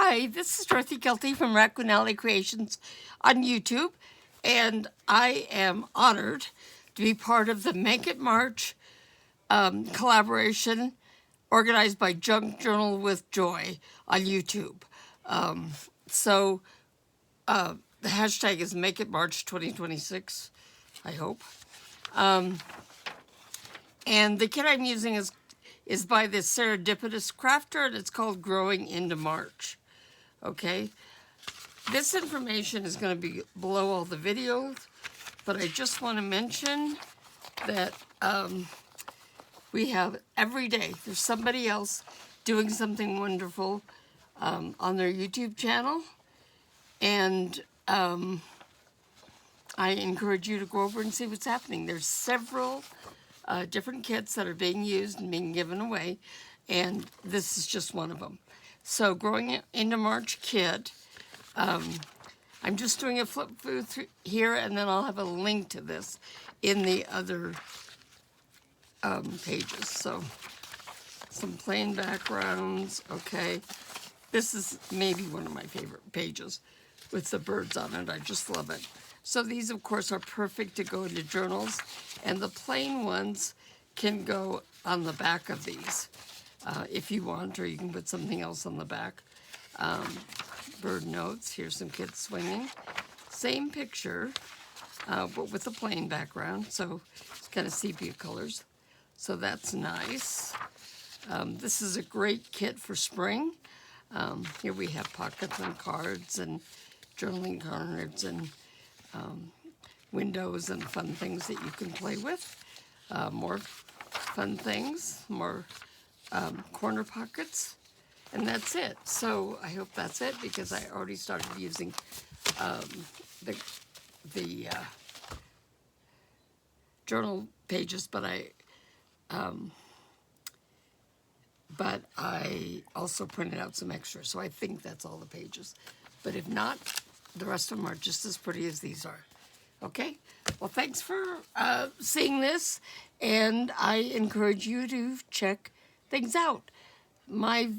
Hi, this is Dorothy Kelty from Raccoon Alley Creations on YouTube, and I am honored to be part of the Make It March collaboration organized by Junk Journal with Joy on YouTube. The hashtag is Make It March 2026, I hope. And the kit I'm using is by this serendipitous crafter, and it's called Growing into March. Okay, this information is going to be below all the videos, but I just want to mention that we have every day, there's somebody else doing something wonderful on their YouTube channel, and I encourage you to go over and see what's happening. There's several different kits that are being used and being given away, and this is just one of them. So Growing into March kit, I'm just doing a flip through here, and then I'll have a link to this in the other pages. So some plain backgrounds, okay. This is maybe one of my favorite pages with the birds on it. I just love it. So these, of course, are perfect to go into journals, and the plain ones can go on the back of these if you want, or you can put something else on the back. Bird notes, here's some kids swinging. Same picture, but with a plain background, so it's kind of sepia colors. So that's nice. This is a great kit for spring. Here we have pockets and cards and journaling cards and windows and fun things that you can play with. More fun things, more corner pockets, and that's it. So I hope that's it, because I already started using the journal pages, but I also printed out some extras, so I think that's all the pages. But if not, the rest of them are just as pretty as these are. Okay? Well, thanks for seeing this, and I encourage you to check things out. My